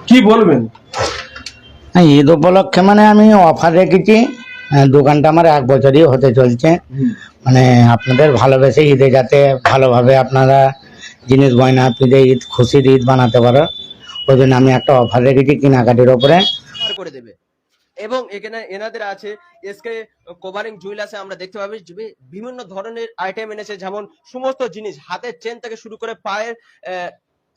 কি বলবেন? ঈদ উপলক্ষে মানে আমি অফার রেখেছি। দোকানটা আমার 1 বছরই হতে চলছে। মানে আপনাদের ভালোবেসে ঈদে যাতে ভালোভাবে আপনারা জিনিস গয়না পিঁধে ঈদ খুশির ঈদ বানাতে পারো, ওই জন্য আমি একটা অফার রেখেছি কেনাকাটির ওপরে। করে দেবে। এবং এখানে এনাদের আছে এসকে কভারিং জুয়েলার্সে আমরা দেখতে পাবি বিভিন্ন ধরনের আইটেম এনেছে, যেমন সমস্ত জিনিস হাতের চেন থেকে শুরু করে পায়ের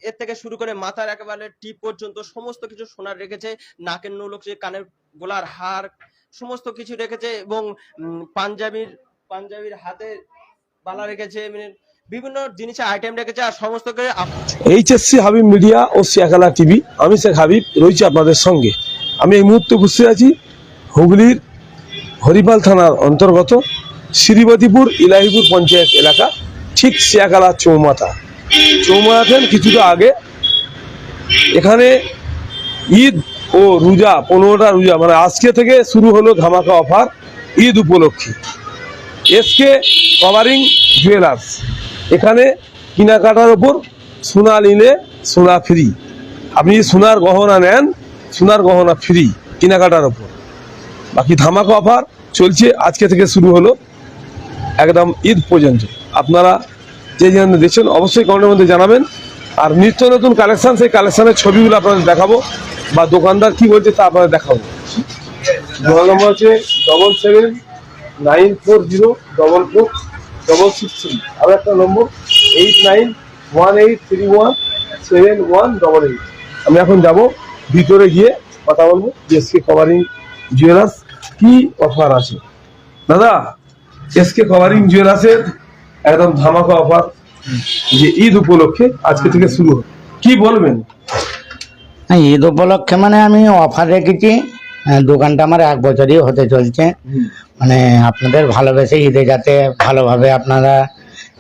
এর থেকে শুরু করে মাথার একেবারে টিপ পর্যন্ত সমস্ত কিছু সোনার রেখেছে, নাকের নৌলক, কানের গলার হার সমস্ত কিছু রেখেছে, এবং পাঞ্জাবির হাতে বালা রেখেছে, মানে বিভিন্ন জিনিসের আইটেম রেখেছে। আর সমস্ত এইচএসসি হাবিব মিডিয়া ও শিয়াখালা টিভি, আমি শেখ হাবিব রয়েছি আপনাদের সঙ্গে। আমি এই মুহূর্তে বসে আছি হুগলির হরিপাল থানার অন্তর্গত শ্রীবতীপুর ইলাহিপুর পঞ্চায়েত এলাকা, ঠিক শিয়াখালা চৌমাথা কিছুটা আগে। এখানে ঈদ ও রোজা 15টা রোজা মানে আজকে থেকে শুরু হলো ধামাকা অফার ঈদ উপলক্ষে। এসকে কভারিং জুয়েলার্স, এখানে কেনাকাটার ওপর সোনা নিলে সোনা ফ্রি। আপনি সোনার গহনা নেন, সোনার গহনা ফ্রি কেনাকাটার ওপর। বাকি ধামাকা অফার চলছে আজকে থেকে শুরু হলো একদম ঈদ পর্যন্ত। আপনারা যে যেখানে দেখছেন অবশ্যই কমেন্টের মধ্যে জানাবেন। আর নিত্য নতুন কালেকশন, সেই কালেকশনের ছবিগুলো আপনাদের দেখাবো বা দোকানদার কি বলছে তা আপনাদের দেখাবো। মোবাইল নম্বর হচ্ছে 7794044663। আর একটা নম্বর 8918317188। আমি এখন যাব ভিতরে গিয়ে কথা বলবো এসকে কভারিং জুয়েলার্স কি অফার আছে। দাদা, এসকে কভারিং জুয়েলার্সের একদম ধামাকা অফার যে ঈদ উপলক্ষে আজকে থেকে শুরু হবে, কি বলবেন? ঈদ উপলক্ষে মানে আমি অফার রেখেছি। দোকানটা আমার 1 বছরই হতে চলছে। মানে আপনাদের ভালোবেসে ঈদে যাতে ভালোভাবে আপনারা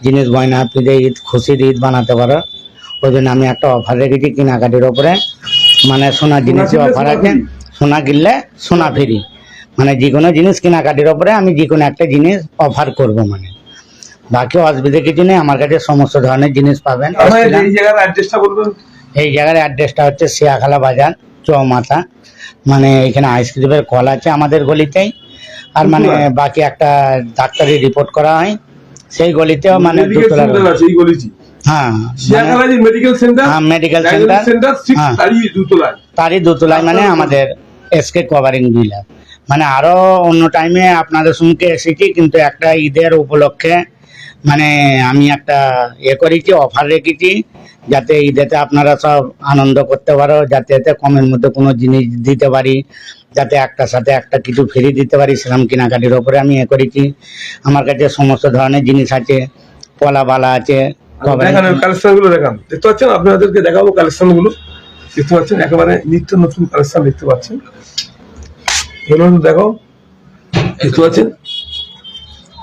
জিনিস গয়না পিঁধে ঈদ খুশির ঈদ বানাতে পারো, ওই জন্য আমি একটা অফার রেখেছি কেনাকাটির ওপরে। মানে সোনার জিনিসের অফার আছে, সোনা কিনলে সোনা ফ্রি। মানে যে কোনো জিনিস কেনাকাটির ওপরে আমি যে কোনো একটা জিনিস অফার করব। মানে বাকি অসুবিধা কিছু নেই, আমার কাছে সমস্ত ধরনের জিনিস পাবেন। এই জায়গার অ্যাড্রেসটা হচ্ছে শিয়াখালা বাজার চৌমাথা। মানে এখানে আইসক্রিমের কল আছে আমাদের গলিতেই। আর মানে বাকি একটা ডাক্তারি রিপোর্ট করা হয় সেই গলিতেও, মানে মেডিকেল সেন্টার তারই দুতলায় মানে আমাদের এসকে কভারিং জুয়েলার্স। মানে আরো অন্য টাইমে আপনাদের সঙ্গে এসেছি, কিন্তু একটা ঈদের উপলক্ষে মানে আমি একটা করেছি, অফার রেখেছি, যাতে ঈদেতে আপনারা সব আনন্দ করতে পারো, যাতে এতে কমের মধ্যে কোনো জিনিস দিতে পারি, যাতে একটার সাথে একটা কিছু ফ্রি দিতে পারি, সেরকম কেনাকাটির ওপরে আমি করেছি। আমার কাছে সমস্ত ধরনের জিনিস আছে, পলা বালা আছে। কালেকশনগুলো দেখান, দেখতে পাচ্ছেন, আপনাদেরকে দেখাবো কালেকশনগুলো। দেখতে পাচ্ছেন একেবারে নিত্য নতুন কালেকশন দেখতে পাচ্ছেন। এগুলো দেখো, দেখতে পাচ্ছেন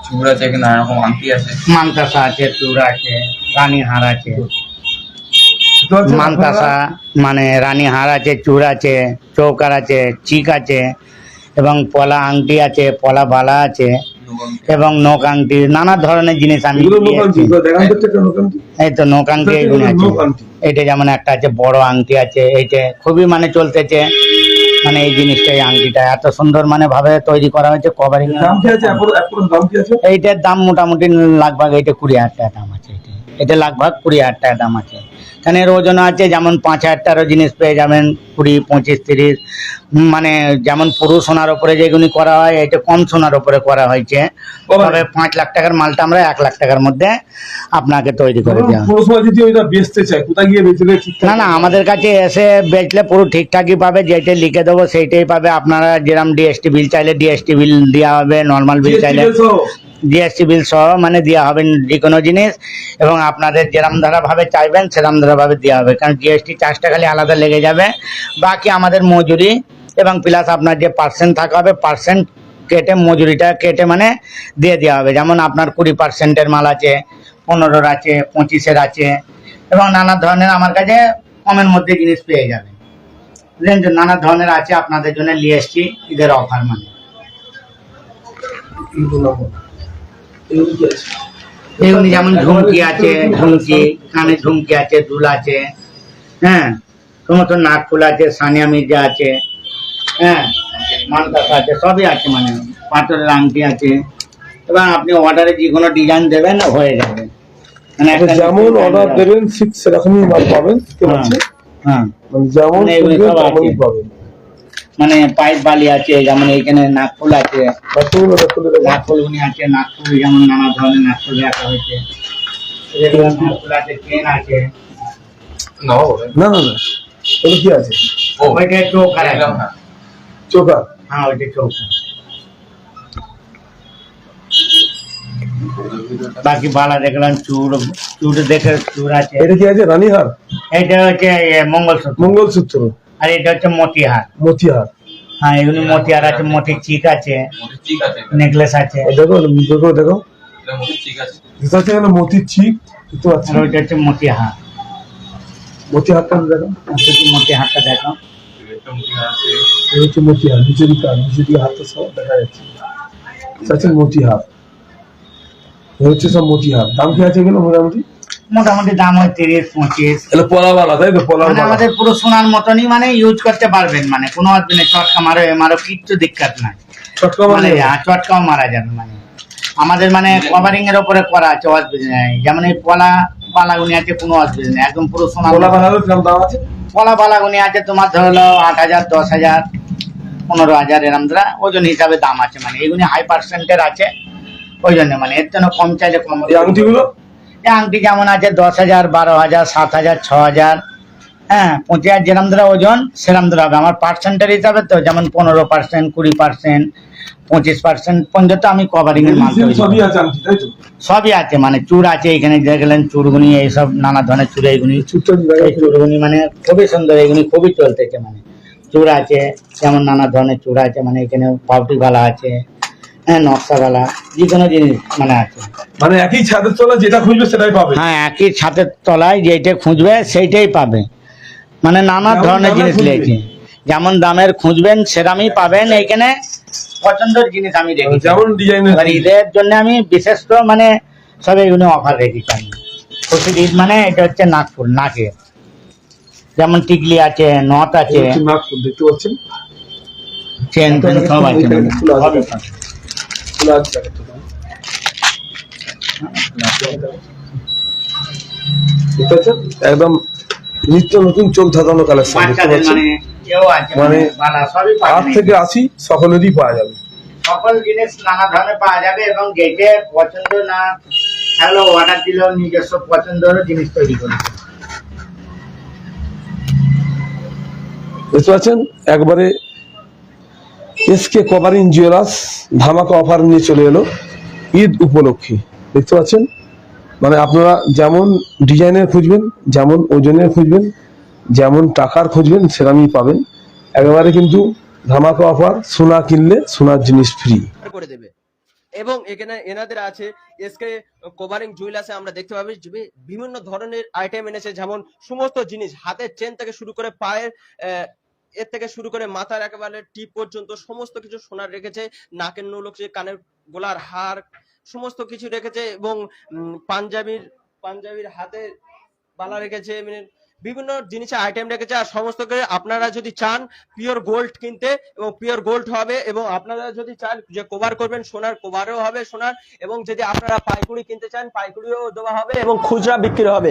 চূড়া আছে, নানা রকম আংটি আছে, মানতাসা আছে, চূড়া আছে, রানী হার আছে। মানতাসা মানে রানী হার আছে, চূড়া আছে, চৌকার আছে, চিক আছে, এবং পলা আংটি আছে, পলা বালা আছে, এবং নখ আংটি, নানা ধরনের জিনিস আমি এই তো নখ আংটি এইগুলো আছে। এইটা যেমন একটা আছে বড় আংটি আছে, এইটা খুবই মানে চলতেছে। মানে এই জিনিসটা, এই আংটিটা এত সুন্দর মানে ভাবে তৈরি করা হয়েছে কভারিং। এইটার দাম মোটামুটি লাগভাগ এইটা 20,000 টাকা দাম আছে। এটা লাগভাগ 20,000 টাকা দাম আছে। এখানে এর ওজন আছে, যেমন 5,000 টাকারও জিনিস পেয়ে যাবেন, 20, 25, 30। মানে যেমন পুরো সোনার উপরে যেগুলি করা হয়, এটা কম সোনার উপরে করা হয়েছে। তবে 5 লাখ টাকার মালটা আমরা 1 লাখ টাকার মধ্যে আপনাকে তৈরি করে দেওয়া। না না, আমাদের কাছে এসে বেচলে পুরো ঠিকঠাকই পাবে, যেটা লিখে দেবো সেইটাই পাবে। আপনারা যেরকম ডিএসটি বিল চাইলে ডিএসটি বিল দেওয়া হবে, নর্মাল বিল চাইলে জিএসটি বিল সহ মানে দেওয়া হবে যে কোনো জিনিস। এবং আপনাদের যেরম ধারাভাবে চাইবেন সেরম ধারাভাবে দেওয়া হবে, কারণ জিএসটি চার্জটা খালি আলাদা লেগে যাবে। বাকি আমাদের মজুরি এবং প্লাস আপনার যে পার্সেন্ট থাকা হবে, পার্সেন্ট কেটে মজুরিটা কেটে মানে দিয়ে দেওয়া হবে। যেমন আপনার 20%-এর মাল আছে, 15-এর আছে, 25-এর আছে, এবং নানা ধরনের আমার কাছে কমের মধ্যে জিনিস পেয়ে যাবেন। বুঝলেন তো, নানা ধরনের আছে আপনাদের জন্য নিয়ে এসছি ঈদের অফার। মানে এগুলি যেমন ঝুমকি আছে, ঝুমকি কানে ঝুমকি আছে, দুল আছে, হ্যাঁ, সমস্ত নাগফুল আছে, সানিয়া মির্জা আছে, হ্যাঁ, মানতাস আছে, সবই আছে, মানে পাথরের আংটি আছে। এবং আপনি অর্ডারে যে কোনো ডিজাইন দেবেন হয়ে যাবে, মানে একটা যেমন design অর্ডার দেওয়া। দেবেন ঠিক সেরকমই মাল পাবেন, বুঝতে হ্যাঁ, পারছেন? হ্যাঁ, মানে যেমন মানে এগুলো খুঁজবেন সব আছে। তেমনই পাবেন। মানে পাইপ বালি আছে, যেমন এইখানে নাগফুল আছে, বাকিগুলো দেখলে দেখুন। নাগফুলগুনি আছে, নাগফুল যেমন নানা ধরনের নাগফুল রাখা হয়েছে, এগুলো নাগফুল আছে, চেন আছে, নাও না না না, ওটা কি আছে? ও ওইটা চৌকার আছে, দেখলাম, হ্যাঁ। চোখা। হ্যাঁ ওইটা চৌকার। বাকি বালা দেখলাম, চুর চুর দেখে চুর আছে, এটা কি আছে? রানীহার, এটা হচ্ছে মঙ্গলসূত্র, মঙ্গলসূত্র, আর এটা হচ্ছে মতিহার। মতিহার। হ্যাঁ, এগুলি মতিহার আছে, মতির চিক আছে, মোটির চিক আছে এটা। নেকলেস আছে, দেখো দেখো দেখো, এটা মোটির চিক আছে। এটা হচ্ছে এখানে মতির চিক, বুঝতে পারছেন? আর ওইটা হচ্ছে মতিহার। মতিহারটা দেখো, মতিহারটা দেখো, একটা মোটি আছে। এই হচ্ছে মতিহার, নিচের দিকে নিচের দিকে হাতটা সব দেখা যাচ্ছে, এটা হচ্ছে মতিহার। এই হচ্ছে সব মতিহার। দাম কি আছে এগুলো মোটামুটি? মোটামুটি দাম হয় 30-25। এগুলো পলাবালা, তাই তো? মানে পলাবালা। আমাদের পুরো সোনার মতনই, মানে ইউজ করতে পারবেন, মানে কোনো অসুবিধা নেই, চটকা মারো কিচ্ছু দিক্কত নাই, চটকা মানে মানে চটকাও মারা যাবে। মানে আমাদের মানে কভারিং এর উপরে করা আছে, অসুবিধা নেই। যেমন এই পলা বালাগুনি আছে, কোনো অসুবিধা নেই, একদম পুরো সোনার মতো। পলাবালা কিরকম দাম আছে? পলা বালাগুনি আছে তোমার ধরলো 8,000, 10,000, 15,000 এরম দ্বারা ওজন হিসাবে দাম আছে। মানে এগুলি হাই পার্সেন্টের আছে, ওই জন্য মানে এর জন্য কম চাইলে কম। এই আংটিগুলো? এই আংটি যেমন আছে 10,000, 12,000, 7,000, 6,000, হ্যাঁ, 25,000, যেরম ধরে ওজন সেরম ধরে হবে। আমার পার্সেন্টের হিসাবে তো, যেমন 15%, 20%, 25% পর্যন্ত আমি কভারিং এর মাল তৈরি করি। সবই আছে আংটি, তাই তো? সবই আছে, মানে চূড় আছে, এখানে দেখলেন চূড়গুনি, এইসব নানা ধরনের চূড়, এইগুনি চুপটা এই চূড়গুনি মানে খুবই সুন্দর, এগুলি খুবই চলতেছে। মানে চূড় আছে, যেমন নানা ধরনের চূড় আছে, মানে এখানে পাউটি বালা আছে, হ্যাঁ, নকশাওয়ালা, যে কোনো জিনিস মানে আছে। মানে একই ছাদের তলা যেটা খুঁজবে সেটাই পাবে। হ্যাঁ, একই ছাদের তলায় যেটা খুঁজবে সেইটাই পাবে, মানে নানা যেমন ধরনের দামের জিনিস খুঁজবে। লেগেছে, যেমন দামের খুঁজবেন সেরামই পাবেন। এইখানে পছন্দের জিনিস আমি রেখেছি, যেমন ডিজাইনের। এবার ঈদের জন্য আমি বিশেষ করে মানে সব এগুলো অফার রেখেছি আমি। খুশির ঈদ মানে এটা হচ্ছে নাগফুল, নাকের, যেমন টিকলি আছে, নথ আছে, নাগপুর দেখতে পাচ্ছেন, চেন ফেন সব আছে, মানে সবই পাবে। খোলা আছে দেখতে পাচ্ছেন, একদম নিত্য নতুন চোখ ধাঁধানো কালেকশন দেখতে বাচ্চাদের পাচ্ছেন। মানে কেউ আছে, মানে মানে বালা সবই 8 পাবে। থেকে 80 সকলেরই পাওয়া যাবে। সকল জিনিস নানা ধরনের পাওয়া যাবে, এবং যেটা পছন্দ না থাকলেও অর্ডার দিলেও নিজস্ব পছন্দের জিনিস তৈরি করে। বুঝতে পারছেন, একবারে এসকে কভারিং জুয়েলার্স ধামাকা অফার নিয়ে চলে এলো ঈদ উপলক্ষে। দেখতে পাচ্ছেন, মানে আপনারা যেমন ডিজাইনের খুঁজবেন, যেমন ওজনের খুঁজবেন, যেমন টাকার খুঁজবেন সেরকমই পাবেন। একেবারে কিন্তু ধামাকা অফার, সোনা কিনলে সোনার জিনিস ফ্রি। করে দেবে। এবং এখানে এনাদের আছে এসকে কভারিং জুয়েলার্সে আমরা দেখতে পাবি বিভিন্ন ধরনের আইটেম এনেছে, যেমন সমস্ত জিনিস, হাতের চেন থেকে শুরু করে পায়ের এর থেকে শুরু করে মাথার একেবারে টিপ পর্যন্ত সমস্ত কিছু সোনার রেখেছে, নাকের নৌলক, কানের গলার হার, সমস্ত কিছু রেখেছে। এবং পাঞ্জাবির হাতে বালা রেখেছে, মানে বিভিন্ন জিনিসের আইটেম রেখেছে। আর সমস্ত কিছু আপনারা যদি চান পিওর গোল্ড কিনতে, এবং পিওর গোল্ড হবে, এবং আপনারা যদি চান যে কভার করবেন সোনার, কভারও হবে সোনার, এবং যদি আপনারা পাইকুড়ি কিনতে চান পাইকুড়িও দেওয়া হবে, এবং খুচরা বিক্রি হবে।